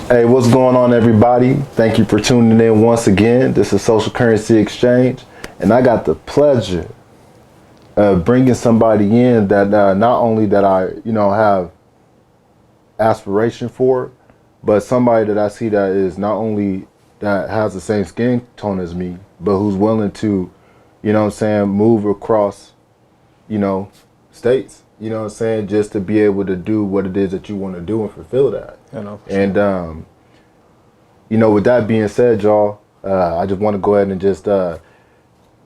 Hey, what's going on, everybody? Thank you for tuning in once again. This is Social Currency Exchange, and I got the pleasure of bringing somebody in that not only that I, have aspiration for, but somebody that I see that is not only that has the same skin tone as me, but who's willing to, move across, states. Just to be able to do what it is that you want to do and fulfill that. And with that being said, y'all, I just want to go ahead and just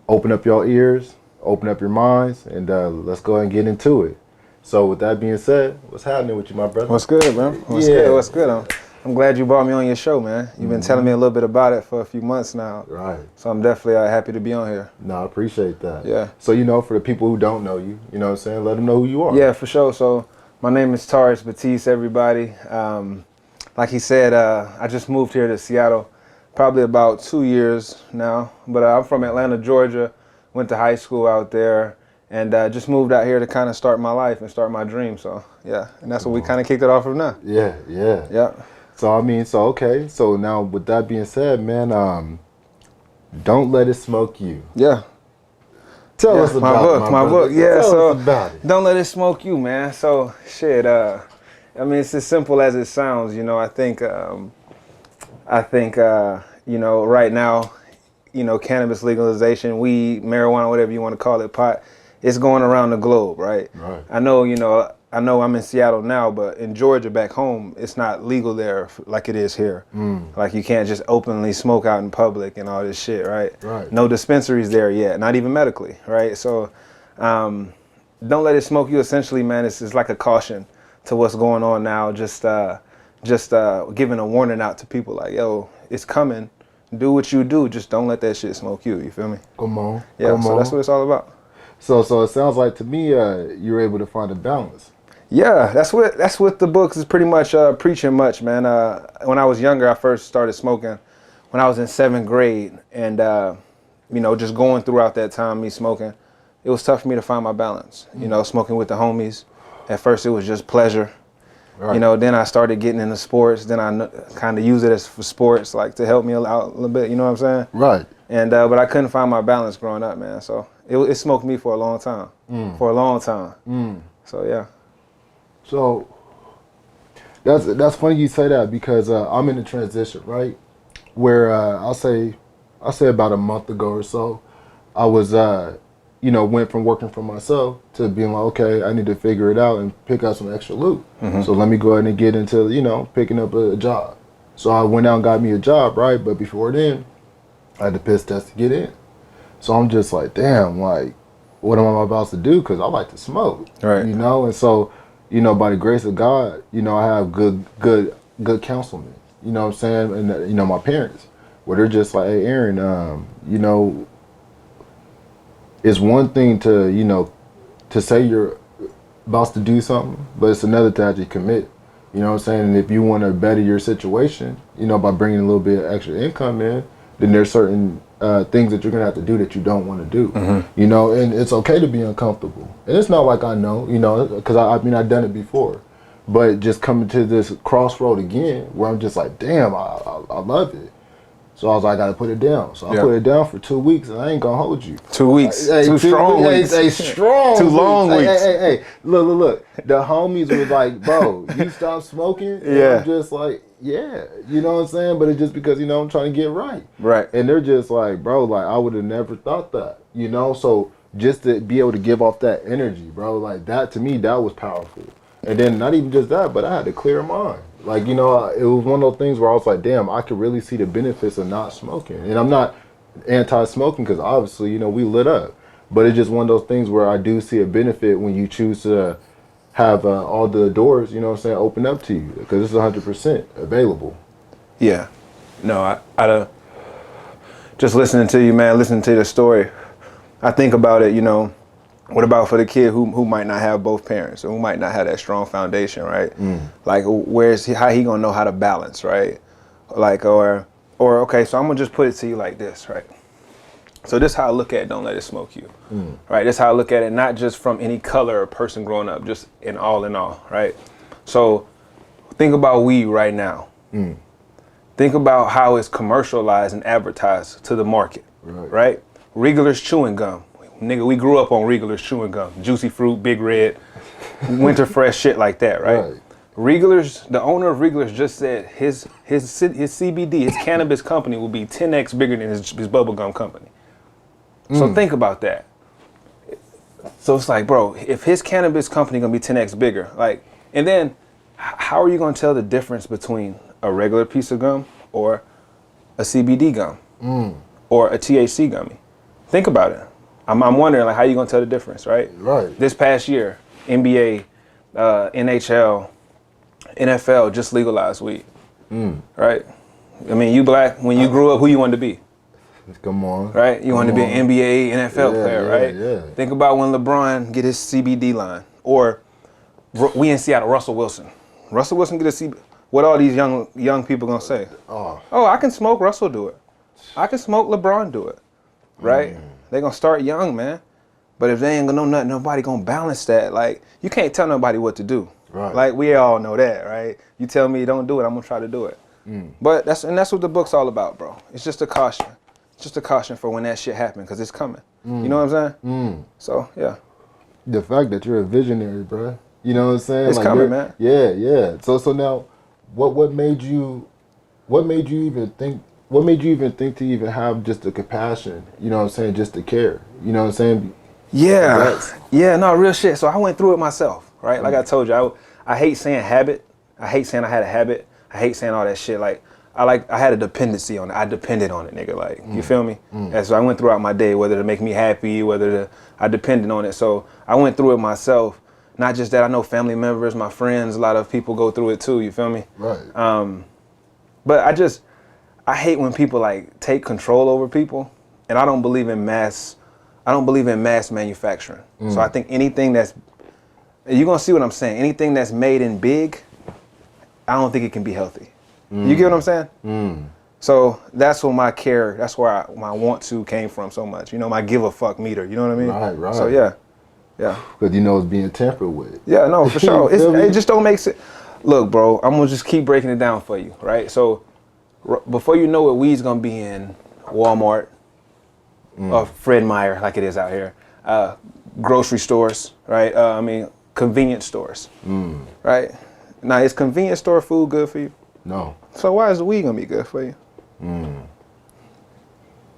open up your ears, open up your minds, and let's go ahead and get into it. So with that being said, what's happening with you, my brother? What's good, man? What's good? I'm glad you brought me on your show, man. You've been telling me a little bit about it for a few months now. Right. So I'm definitely happy to be on here. No, I appreciate that. Yeah. So, for the people who don't know you, let them know who you are. Yeah, for sure. So my name is Tarris, Batiste, everybody. Like he said, I just moved here to Seattle probably about 2 years now. But I'm from Atlanta, Georgia, went to high school out there, and just moved out here to kind of start my life and start my dream. So, yeah, and that's what we kind of kicked it off from now. Yeah. Yeah. So, okay. So now with that being said, man, don't let it smoke you. Yeah. Tell us about my book. Yeah, Tell us about it. Don't let it smoke you, man. So shit. It's as simple as it sounds. I think right now, cannabis legalization, weed, marijuana, whatever you want to call it, pot, it's going around the globe, right? Right. I know I'm in Seattle now, but in Georgia back home, it's not legal there like it is here. Like you can't just openly smoke out in public and all this shit, right? Right. No dispensaries there yet, not even medically, right? So don't let it smoke you. Essentially, man, it's like a caution to what's going on now. Just giving a warning out to people like, yo, it's coming. Do what you do. Just don't let that shit smoke you. You feel me? Come on. Yeah, so that's what it's all about. So it sounds like to me you were able to find a balance. Yeah, that's what the book is pretty much preaching much, man. When I was younger, I first started smoking when I was in 7th grade. And, just going throughout that time, me smoking, it was tough for me to find my balance. Smoking with the homies. At first, it was just pleasure. Right. Then I started getting into sports. Then I kind of use it as for sports, like to help me out a little bit. You know what I'm saying? Right. And but I couldn't find my balance growing up, man. So it smoked me for a long time. For a long time. So yeah. So that's funny you say that because I'm in a transition, right? Where I'll say about a month ago or so, I was went from working for myself to being like, okay, I need to figure it out and pick up some extra loot. So let me go ahead and get into picking up a job. So I went out and got me a job, right? But before then, I had to piss test to get in. So I'm just like, damn, like, what am I about to do? Because I like to smoke, right? And so. By the grace of God, I have good councilmen, you know what I'm saying? And, my parents, where they're just like, hey, Aaron, it's one thing to say you're about to do something, but it's another to actually commit, you know what I'm saying? And if you want to better your situation, by bringing a little bit of extra income in, then there's certain things that you're going to have to do that you don't want to do, and it's okay to be uncomfortable. And it's not like I know, because I've done it before, but just coming to this crossroad again where I'm just like, damn, I love it. So I was like, I got to put it down. So I put it down for 2 weeks, and I ain't going to hold you. 2 weeks. Two strong weeks. Strong Too long weeks. Hey, look. The homies was like, bro, you stop smoking? And I'm just like, yeah, you know what I'm saying? But it's just because, I'm trying to get right. Right. And they're just like, bro, like, I would have never thought that, So just to be able to give off that energy, bro, like that, to me, that was powerful. And then not even just that, but I had a clear mind. Like, it was one of those things where I was like, damn, I could really see the benefits of not smoking. And I'm not anti-smoking because obviously, we lit up. But it's just one of those things where I do see a benefit when you choose to have all the doors, open up to you. Because it's 100% available. Yeah. No, I just listening to you, man, listening to the story, I think about it, what about for the kid who might not have both parents or who might not have that strong foundation, right? Like, how he gonna know how to balance, right? Like, or okay, so I'm gonna just put it to you like this, right? So this is how I look at Don't Let It Smoke You, right? This is how I look at it, not just from any color or person growing up, just in all, right? So think about weed right now. Think about how it's commercialized and advertised to the market, right? Regular's chewing gum. Nigga, we grew up on Regular's chewing gum. Juicy Fruit, Big Red, Winter Fresh, shit like that, right? Regular's, the owner of Regular's just said his CBD, his cannabis company will be 10x bigger than his bubblegum company. So think about that. So it's like, bro, if his cannabis company gonna be 10x bigger, like, and then how are you gonna tell the difference between a regular piece of gum or a CBD gum or a THC gummy? Think about it. I'm wondering, like, how you gonna tell the difference, right? Right. This past year, NBA, NHL, NFL just legalized weed, right? I mean, you black, when you grew up, who you wanted to be? Come on. Right? You wanted to be an NBA, NFL player, right? Yeah. Think about when LeBron get his CBD line. Or we in Seattle, Russell Wilson. Russell Wilson get a CBD. What all these young people gonna say? Oh, I can smoke, Russell do it. I can smoke, LeBron do it. Right? They gonna start young, man. But if they ain't gonna know nothing, nobody gonna balance that. Like, you can't tell nobody what to do. Right. Like, we all know that, right? You tell me don't do it, I'm gonna try to do it. But that's what the book's all about, bro. It's just a caution. It's just a caution for when that shit happens, because it's coming. You know what I'm saying? So, yeah. The fact that you're a visionary, bro. You know what I'm saying? It's like, coming, man. Yeah. So now, what made you even think to even have just the compassion? You know what I'm saying? Just to care. You know what I'm saying? Yeah. Yeah. No, real shit. So I went through it myself, right? Like I told you, I hate saying habit. I hate saying I had a habit. I hate saying all that shit. Like I had a dependency on it. I depended on it, nigga. Like, you feel me? And so I went throughout my day, whether to make me happy, I depended on it. So I went through it myself. Not just that, I know family members, my friends, a lot of people go through it too, you feel me? Right. But I hate when people like take control over people, and I don't believe in mass manufacturing. So I think anything that's, you're gonna see what I'm saying, anything that's made in big, I don't think it can be healthy. You get what I'm saying? So that's where that's where my want to came from so much. You know, my give a fuck meter, you know what I mean? Right. So yeah. Because you know it's being tampered with. Yeah, no, for sure. It just don't make sense. Look, bro, I'm gonna just keep breaking it down for you, right? So before you know it, weed's gonna be in Walmart, or Fred Meyer, like it is out here, grocery stores, right? Convenience stores, right? Now, is convenience store food good for you? No. So why is the weed gonna be good for you? I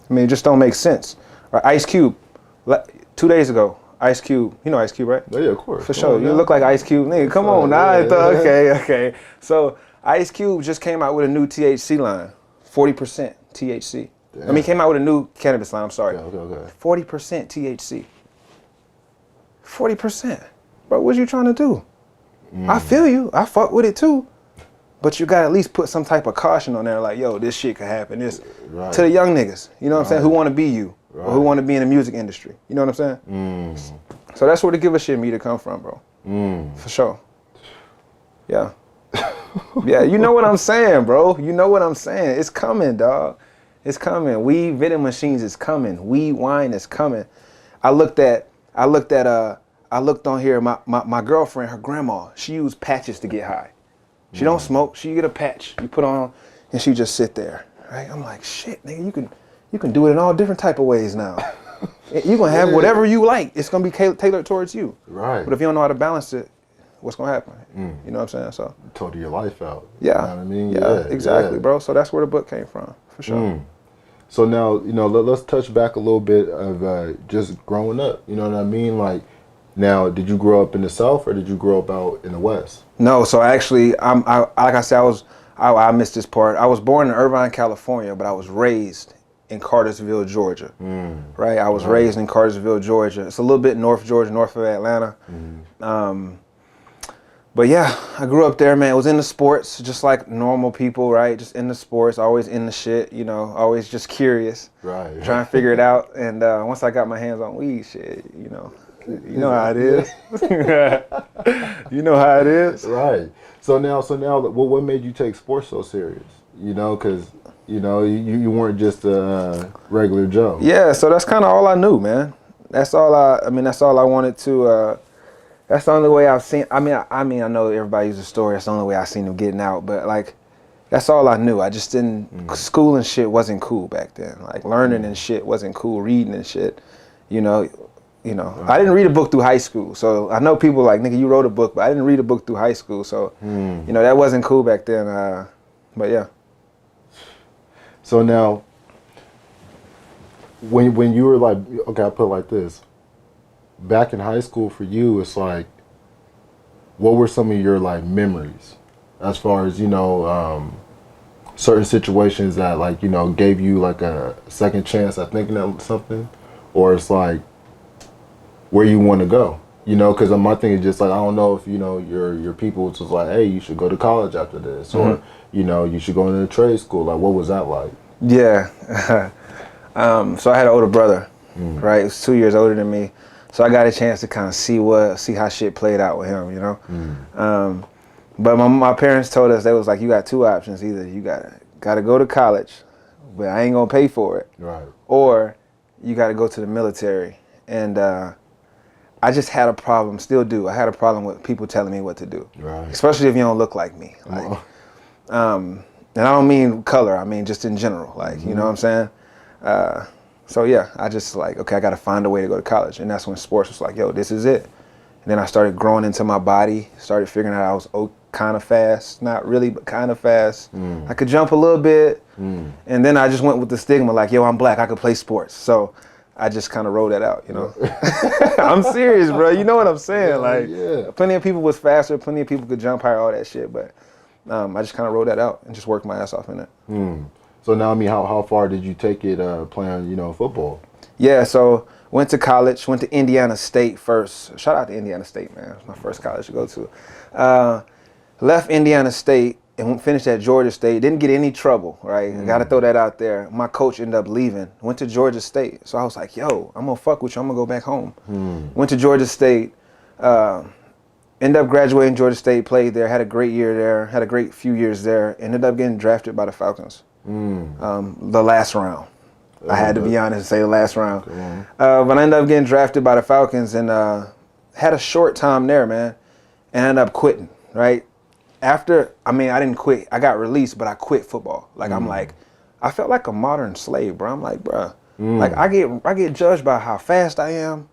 mean, it just don't make sense. Right, Ice Cube, 2 days ago, Ice Cube, you know Ice Cube, right? Yeah, of course. For sure. You look like Ice Cube, nigga. Come on now. Okay. So Ice Cube just came out with a new THC line, 40% THC. Damn. I mean, came out with a new cannabis line. I'm sorry. Okay. 40% THC. 40%. Bro, what you trying to do? I feel you. I fuck with it too. But you gotta at least put some type of caution on there, like, yo, this shit could happen. This to the young niggas, you know what I'm saying, who want to be you, or who want to be in the music industry. You know what I'm saying? So that's where the give a shit meter come from, bro. For sure. Yeah. Yeah, you know what I'm saying, bro. You know what I'm saying. It's coming, dog. It's coming. Weed vending machines is coming. Weed wine is coming. I looked on here, my girlfriend, her grandma, she used patches to get high. She don't smoke, she get a patch, you put on, and she just sit there, right? I'm like, shit, nigga, you can do it in all different type of ways now. You're gonna have whatever you like. It's gonna be tailored towards you. Right. But if you don't know how to balance it, what's gonna happen? You know what I'm saying? So total your life out. Yeah. You know what I mean? Yeah, exactly, bro. So that's where the book came from, for sure. So now, let's touch back a little bit of just growing up. You know what I mean? Like, now, did you grow up in the South or did you grow up out in the West? No, so actually, like I said, I missed this part. I was born in Irvine, California, but I was raised in Cartersville, Georgia. Right? I was raised in Cartersville, Georgia. It's a little bit north Georgia, north of Atlanta. But yeah, I grew up there, man. I was in the sports, just like normal people, right? Just in the sports, always in the shit, always just curious. Right. Trying to figure it out. And once I got my hands on weed, shit, you know how it is. You know how it is. Right. So now, what made you take sports so serious? Because you weren't just a regular Joe. Yeah. So that's kind of all I knew, man. That's all I wanted to. That's the only way I've seen. I know everybody uses a story. That's the only way I've seen them getting out. But like, That's all I knew. I just didn't. School and shit wasn't cool back then. Like learning and shit wasn't cool. Reading and shit, you know. I didn't read a book through high school. So I know people like, nigga, you wrote a book, but I didn't read a book through high school. So that wasn't cool back then. But yeah. So now, when you were like, okay, I put it like this. Back in high school for you, it's like, what were some of your like memories, as far as certain situations that like gave you like a second chance at thinking of something, or it's like where you want to go, because my thing is just like, I don't know if your people was just like, hey, you should go to college after this, or you should go into a trade school. Like, what was that like? Yeah. So I had an older brother, right? He was 2 years older than me. So I got a chance to kind of see how shit played out with him, But my parents told us, they was like, you got two options. Either you gotta go to college, but I ain't gonna pay for it. Right. Or you gotta go to the military. And I just had a problem, still do. I had a problem with people telling me what to do. Right. Especially if you don't look like me. Like, and I don't mean color, I mean just in general. Like, you know what I'm saying? So yeah, I just like, okay, I got to find a way to go to college. And that's when sports was like, yo, this is it. And then I started growing into my body, started figuring out I was kind of fast. Not really, but kind of fast. I could jump a little bit. And then I just went with the stigma like, yo, I'm black, I could play sports. So I just kind of rolled that out, I'm serious, bro. You know what I'm saying? Plenty of people was faster, plenty of people could jump higher, all that shit. But I just kind of rolled that out and just worked my ass off in it. So now, I mean, how far did you take it playing, football? Yeah, so went to college, went to Indiana State first. Shout out to Indiana State, man. It was my first college to go to. Left Indiana State and finished at Georgia State. Didn't get any trouble, right? I got to throw that out there. My coach ended up leaving. Went to Georgia State. So I was like, yo, I'm going to fuck with you. I'm going to go back home. Went to Georgia State. Ended up graduating Georgia State, played there, had a great year there, had a great few years there. Ended up getting drafted by the Falcons. The last round. I had to be honest and say the last round. But I ended up getting drafted by the Falcons and had a short time there, man. And ended up quitting, right? I didn't quit. I got released, but I quit football. Like, I felt like a modern slave, bro. I'm like, bro, like I get judged by how fast I am,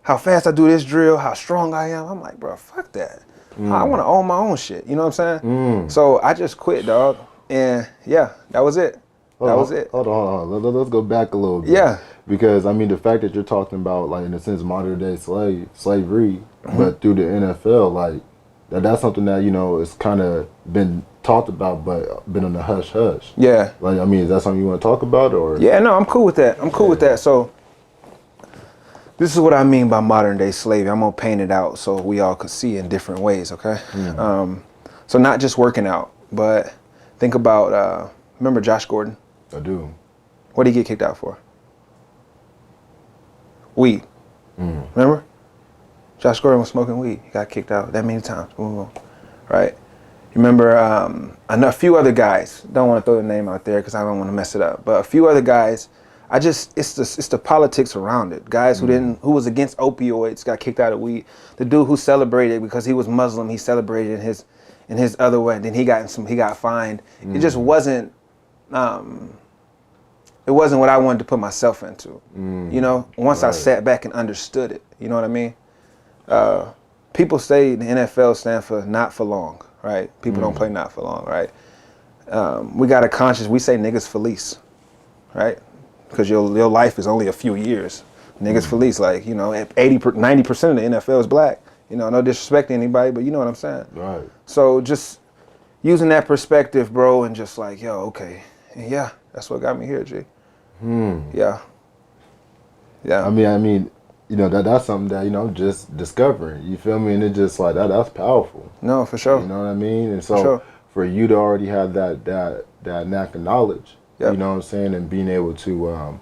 how fast I do this drill, how strong I am. I'm like, bro, fuck that. I want to own my own shit. You know what I'm saying? So I just quit, dog. And yeah, that was it. Hold on. Let's go back a little bit. Yeah. Because I mean, the fact that you're talking about, like, in a sense, modern day slavery, but through the NFL, like, that's something that it's kind of been talked about, but been on the hush hush. Yeah. Like, I mean, is that something you want to talk about, or? Yeah, no, I'm cool with that. With that. So this is what I mean by modern day slavery. I'm gonna paint it out so we all could see in different ways. Okay. So not just working out, but think about, remember Josh Gordon? I do. What did he get kicked out for? Weed. Remember? Josh Gordon was smoking weed. He got kicked out that many times. Boom, boom. Right? You remember I know a few other guys. Don't want to throw the name out there because I don't want to mess it up. But a few other guys, it's the politics around it. Guys who was against opioids got kicked out of weed. The dude who celebrated because he was Muslim, he celebrated in his other way. Then he got fined. It just wasn't it wasn't what I wanted to put myself into. Once I sat back and understood it. You know what I mean? People say the NFL stand for not for long, right? People don't play not for long, right? We got a conscience, we say niggas felice, right? Because your life is only a few years. Niggas felice, like, 90% of the NFL is black. No disrespect to anybody, but you know what I'm saying? Right. So just using that perspective, bro, and just like, yo, okay. And yeah, that's what got me here, G. Yeah. I mean, that's something that, I'm just discovering. You feel me? And it just like that's powerful. No, for sure. You know what I mean? And so for you to already have that knack of knowledge, you know what I'm saying, and being able to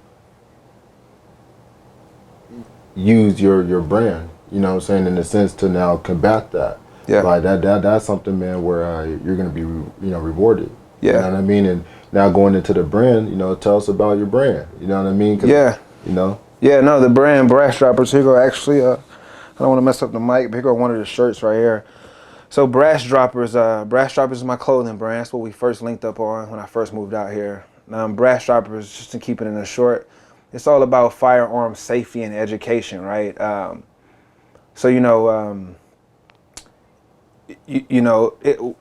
use your brand, you know what I'm saying, in a sense to now combat that. Yeah. Like that's something, man, where you're gonna be rewarded. Yeah. You know what I mean? And now going into the brand, tell us about your brand. You know what I mean? Yeah. Yeah, no, the brand Brass Droppers. Here go, actually, I don't want to mess up the mic, but here go one of the shirts right here. So Brass Droppers is my clothing brand. That's what we first linked up on when I first moved out here. Brass Droppers, just to keep it in a short, it's all about firearm safety and education, right? So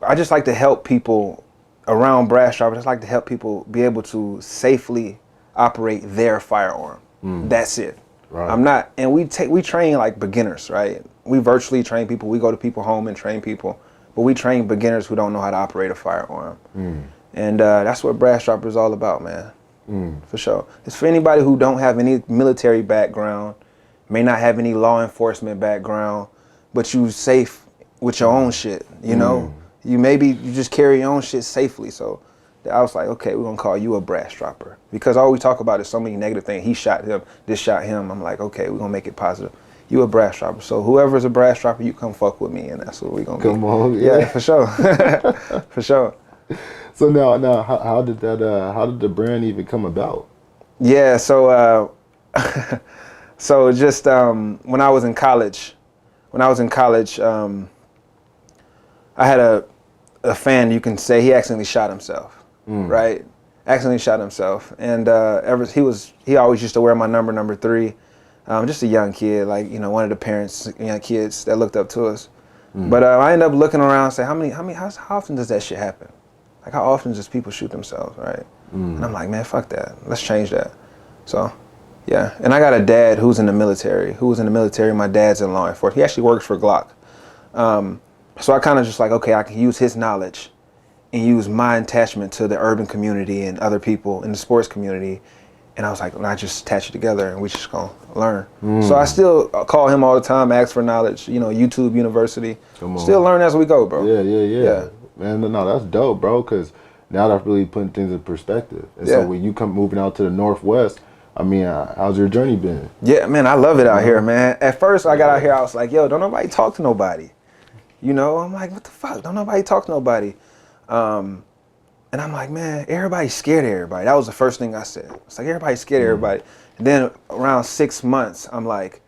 I just like to help people around Brass Droppers. I just like to help people be able to safely operate their firearm. That's it. Right. I'm not, and we train like beginners, right? We virtually train people. We go to people home and train people, but we train beginners who don't know how to operate a firearm. And that's what Brass Dropper is all about, man. For sure. It's for anybody who don't have any military background, may not have any law enforcement background, but you safe with your own shit. You know, you just carry your own shit safely. So I was like, okay, we're gonna call you a Brass Dropper, because all we talk about is so many negative things. He shot him, this shot him. I'm like, okay, we're gonna make it positive. You a Brass Dropper. So whoever's a Brass Dropper, you come fuck with me, and that's what we're gonna Come on, yeah, for sure. For sure. So now, how did the brand even come about? Yeah, so so just when I was in college, I had a fan, you can say, he accidentally shot himself, right? Accidentally shot himself, and he always used to wear my number 3. Just a young kid, like, one of the parents, kids that looked up to us. But I ended up looking around and say, how often does that shit happen? Like, how often does people shoot themselves, right? And I'm like, man, fuck that. Let's change that. So, yeah. And I got a dad who was in the military. My dad's in law enforcement. He actually works for Glock. So I kind of just like, okay, I can use his knowledge and use my attachment to the urban community and other people in the sports community. And I was like, I just attach it together and we just gonna learn. So I still call him all the time, ask for knowledge, YouTube University. Still learn as we go, bro. Yeah. Man, no, that's dope, bro, because now that's really putting things in perspective. And so when you come moving out to the Northwest, I mean, how's your journey been? Yeah, man, I love it out here, man. At first I got out here, I was like, yo, don't nobody talk to nobody. I'm like, what the fuck? Don't nobody talk to nobody. And I'm like, man, everybody's scared of everybody. That was the first thing I said. It's like, everybody's scared of everybody. And then around 6 months, I'm like,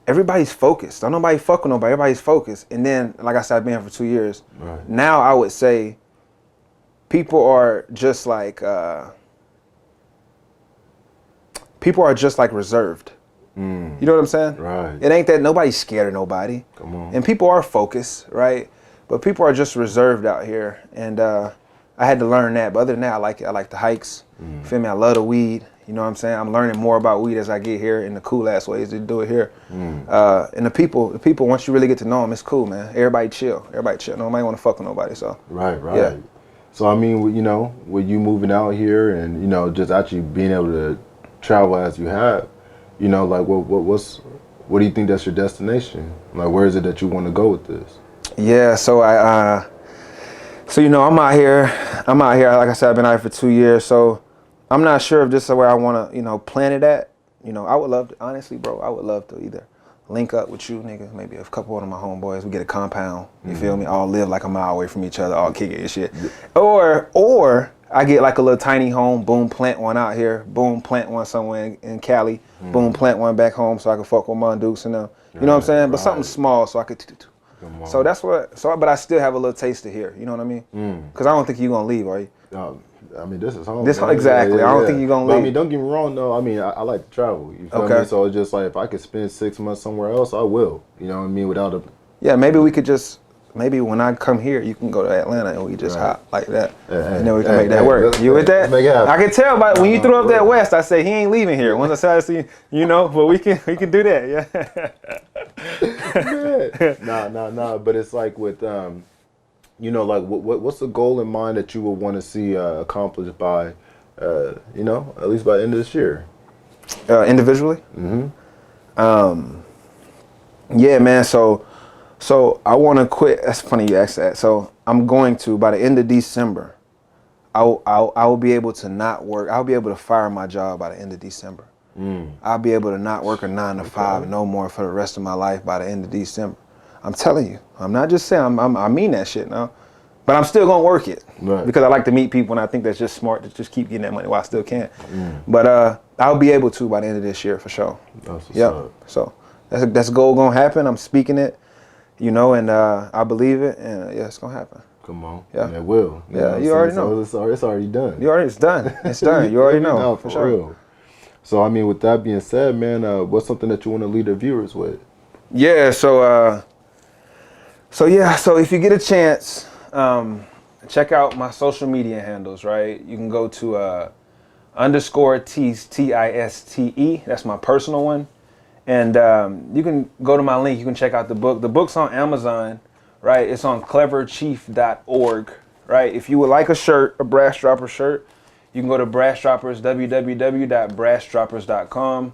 everybody's focused. Don't nobody fuck with nobody. Everybody's focused. And then, like I said, I've been here for 2 years. Right. Now I would say people are just like reserved. You know what I'm saying? Right. It ain't that nobody's scared of nobody. Come on. And people are focused, right? But people are just reserved out here. And I had to learn that. But other than that, I like it. I like the hikes. You feel me? I love the weed. You know what I'm saying? I'm learning more about weed as I get here in the cool ass ways to do it here. And the people, once you really get to know them, it's cool, man. Everybody chill. Nobody want to fuck with nobody. So Right. Yeah. So I mean, with you moving out here and just actually being able to travel as you have, like what do you think that's your destination? Like, where is it that you want to go with this? Yeah. So I'm out here. Like I said, I've been out here for 2 years. So I'm not sure if this is where I want to, plan it at. I would love to, honestly, bro, I would love to either link up with you, niggas, maybe a couple of my homeboys. We get a compound, you feel me? All live like a mile away from each other, all kick it and shit. Or I get like a little tiny home, boom, plant one out here, boom, plant one somewhere in Cali, boom, plant one back home so I can fuck with my dukes and them. You know what I'm saying? But something small so I could. So that's what. But I still have a little taste of here. You know what I mean? Because I don't think you're gonna leave, are you? I mean, this is home. Exactly. I don't think you're gonna leave. But, I mean, don't get me wrong though. I mean, I like to travel. You feel me? So it's just like if I could spend 6 months somewhere else, I will. You know what I mean? Without a. Yeah, maybe we could just. Maybe when I come here, you can go to Atlanta and we just hop like that. And then we can make that work. You with that? I can tell by when you threw up that West, I say he ain't leaving here. Once I see, but we can do that. Yeah. Nah. But it's like with like what's the goal in mind that you would want to see accomplished by, at least by the end of this year? Individually? Yeah, man. So I want to quit. That's funny you asked that. So I'm going to, by the end of December, I will be able to not work. I'll be able to fire my job by the end of December. I'll be able to not work a 9 to 5 no more for the rest of my life by the end of December. I'm telling you. I'm not just saying. I mean that shit now. But I'm still gonna work it because I like to meet people and I think that's just smart to just keep getting that money while I still can. But I'll be able to by the end of this year for sure. So that's a goal gonna happen. I'm speaking it. you know, and I believe it, and yeah, it's gonna happen. Come on. Yeah. And it will. Yeah, you already know. So it's already done. It's done. It's done. You already know. No, for for sure. real. So, I mean, with that being said, man, what's something that you want to leave the viewers with? Yeah, so if you get a chance, check out my social media handles, right? You can go to _Tiste, Tiste. That's my personal one. And you can go to my link. You can check out the book. The book's on Amazon, right? It's on cleverchief.org, right? If you would like a shirt, a Brass Dropper shirt, you can go to Brass Droppers, www.brassdroppers.com.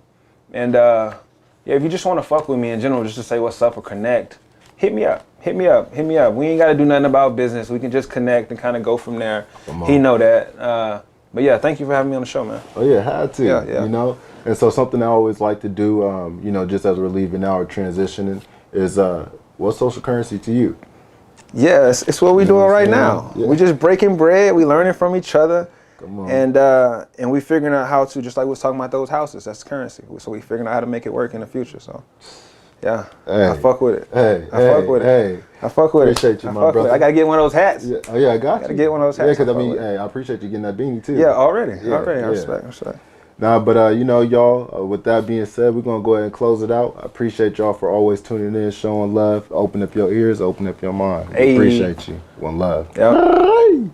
And yeah, if you just want to fuck with me in general, just to say what's up or connect, hit me up. Hit me up. We ain't got to do nothing about business. We can just connect and kind of go from there. He know that. But yeah, thank you for having me on the show, man. Oh yeah, had to. Yeah. You know, and so something I always like to do, you know, just as we're leaving now or transitioning, is what's social currency to you? Yeah, it's what we doing right now. Yeah. We just breaking bread. We learning from each other. Come on. And we figuring out how to, just like we was talking about those houses, that's currency. So we figuring out how to make it work in the future. So yeah, I fuck with it. I fuck with it. I fuck with it. Appreciate you, my brother. I gotta get one of those hats. Yeah. Oh yeah, I got you. Gotta get one of those hats. Yeah, because I mean, hey, I appreciate you getting that beanie too. Yeah, already. Yeah, I respect. Nah, but you know, y'all, with that being said, we're gonna go ahead and close it out. I appreciate y'all for always tuning in, showing love. Open up your ears, open up your mind. Hey. Appreciate you. One love. Yep.